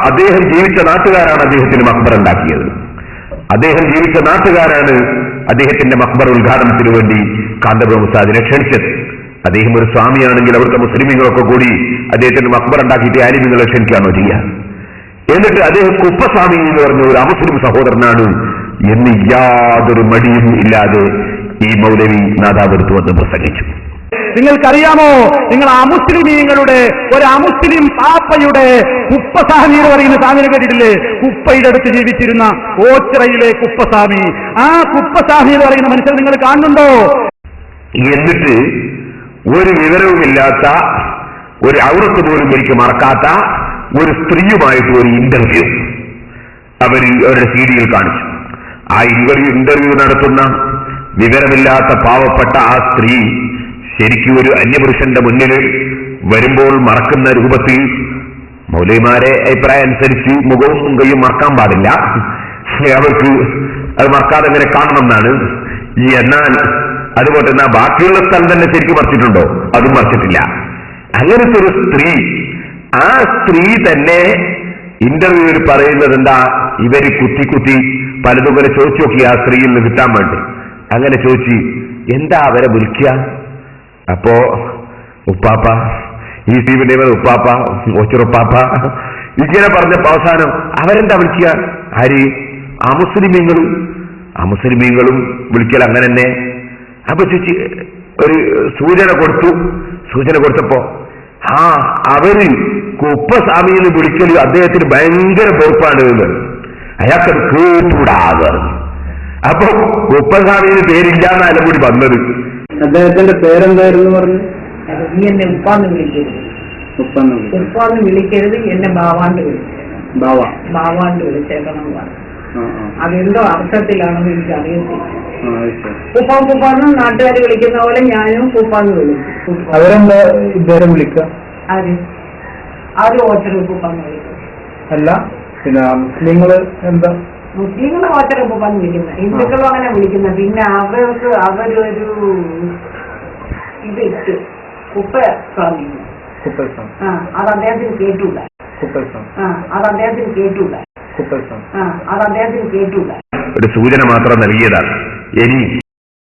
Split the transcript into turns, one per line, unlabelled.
അദ്ദേഹം ജീവിച്ച നാട്ടുകാരാണ് അദ്ദേഹത്തിന് മക്ബറ ഉണ്ടാക്കിയത്. അദ്ദേഹം ജീവിച്ച നാട്ടുകാരാണ് അദ്ദേഹത്തിന്റെ മക്ബറ ഉദ്ഘാടനത്തിന് വേണ്ടി കാന്തപുരം ഉസ്താദിനെ ക്ഷണിച്ചത്. അദ്ദേഹം ഒരു സ്വാമിയാണെങ്കിൽ അവിടുത്തെ മുസ്ലിമീങ്ങളൊക്കെ കൂടി അദ്ദേഹത്തിന്റെ മക്ബറ ഉണ്ടാക്കിയിട്ട് ആലിമീങ്ങളെ ക്ഷണിക്കുകയാണോ ചെയ്യുക? എന്നിട്ട് അദ്ദേഹം കുപ്പസ്വാമി എന്ന് പറഞ്ഞ ഒരു അമുസ്ലിം സഹോദരനാണ് എന്ന് യാതൊരു മടിയും ഇല്ലാതെ ഈ മൗലവി നാദാപുരത്ത് വന്ന് പ്രസംഗിച്ചു.
നിങ്ങൾക്കറിയാമോ, നിങ്ങൾ അമുസ്ലിമീങ്ങളുടെ ഒരു അമുസ്ലിം പാപ്പയുടെ കുപ്പസ്വാമി എന്ന് പറയുന്ന സ്വാമിനെ കേട്ടിട്ടില്ലേ? കുപ്പയുടെ അടുത്ത് ജീവിച്ചിരുന്ന ഓച്ചിറയിലെ കുപ്പസ്വാമി. ആ കുപ്പസ്വാമി എന്ന് പറയുന്ന മനുഷ്യൻ നിങ്ങൾ കാണുന്നുണ്ടോ?
എന്നിട്ട് ഒരു വിവരവുമില്ലാത്ത, ഒരു ഔറത്ത് പോലും എനിക്ക് മറക്കാത്ത ഒരു സ്ത്രീയുമായിട്ട് ഒരു ഇന്റർവ്യൂ അവരുടെ സീഡിയിൽ കാണിച്ചു. ആ ഇന്റർവ്യൂ നടത്തുന്ന വിവരമില്ലാത്ത പാവപ്പെട്ട ആ സ്ത്രീ ശരിക്കും ഒരു അന്യപുരുഷന്റെ മുന്നിൽ വരുമ്പോൾ മറക്കുന്ന രൂപത്തിൽ, മൗലവിമാരെ അഭിപ്രായം അനുസരിച്ച് മുഖവും കൈയും മറക്കാൻ പാടില്ല, അവർക്ക് അത് മറക്കാതെ എങ്ങനെ കാണണം എന്നാണ്. എന്നാൽ അതുപോലെ തന്നെ ബാക്കിയുള്ള സ്ഥലം തന്നെ ശരിക്കും മറിച്ചിട്ടുണ്ടോ? അതും മറിച്ചിട്ടില്ല. അങ്ങനത്തെ ഒരു സ്ത്രീ, ആ സ്ത്രീ തന്നെ ഇന്റർവ്യൂവിൽ പറയുന്നത് എന്താ, ഇവര് കുത്തി പലതും ഇങ്ങനെ ചോദിച്ചു നോക്കി ആ സ്ത്രീയിൽ നിന്ന് കിട്ടാൻ വേണ്ടി. അങ്ങനെ ചോദിച്ചു, എന്താ അവരെ വിളിക്കുക? അപ്പോ ഉപ്പാപ്പ, ഈ സ്റ്റീവിന്റെ ഉപ്പാപ്പ, ഒച്ചുറുപ്പാപ്പ ഇങ്ങനെ പറഞ്ഞപ്പോ അവസാനം അവരെന്താ വിളിക്കുക? ആര്? അമുസ്ലിമീങ്ങളും വിളിക്കൽ അങ്ങനെ തന്നെ. അപ്പൊ ചേച്ചി ഒരു സൂചന കൊടുത്തപ്പോ അവര് കുപ്പസ്വാമിന്ന് വിളിക്കൽ അദ്ദേഹത്തിന് ഭയങ്കര വെറുപ്പാണ് എന്ന്, അയാൾക്കത് കേട്ടൂടാതെ. അപ്പൊ കുപ്പസ്വാമിന് പേരില്ലാന്നാലും കൂടി വന്നത്.
അദ്ദേഹത്തിന്റെ പേരെന്തായിരുന്നു പറഞ്ഞു?
നീ എന്നെ ഉപ്പാന്ന് വിളിക്കരുത്, ഉപ്പാന്ന് വിളിക്കരുത്, എന്നെ ബാവാണ്ട് വിളിച്ചേക്കണം പറഞ്ഞു. അതെന്തോ അർത്ഥത്തിലാണെന്ന് എനിക്ക് അറിയത്തില്ല. കുപ്പാന്ന് നാട്ടുകാർ വിളിക്കുന്ന പോലെ ഞാനും കുപ്പാന്ന് വിളിക്കും.
അവരെന്താ ഇദ്ദേഹം വിളിക്കുക?
അവര് ഓച്ചറ് കുപ്പാന്ന് വിളിക്കും.
അല്ല, പിന്നെ മുസ്ലിങ്ങള് എന്താ?
മുസ്ലിങ്ങള് ഓച്ചറ് കുപ്പാന്ന് വിളിക്കുന്ന, ഹിന്ദുക്കളും അങ്ങനെ വിളിക്കുന്ന. പിന്നെ അവരൊരു ഇതിട്ട് കുപ്പസ്വാമി, അത് അദ്ദേഹത്തിന് കേട്ടൂല.
ഒരു സൂചന മാത്രം നൽകിയതാണ്. ഇനി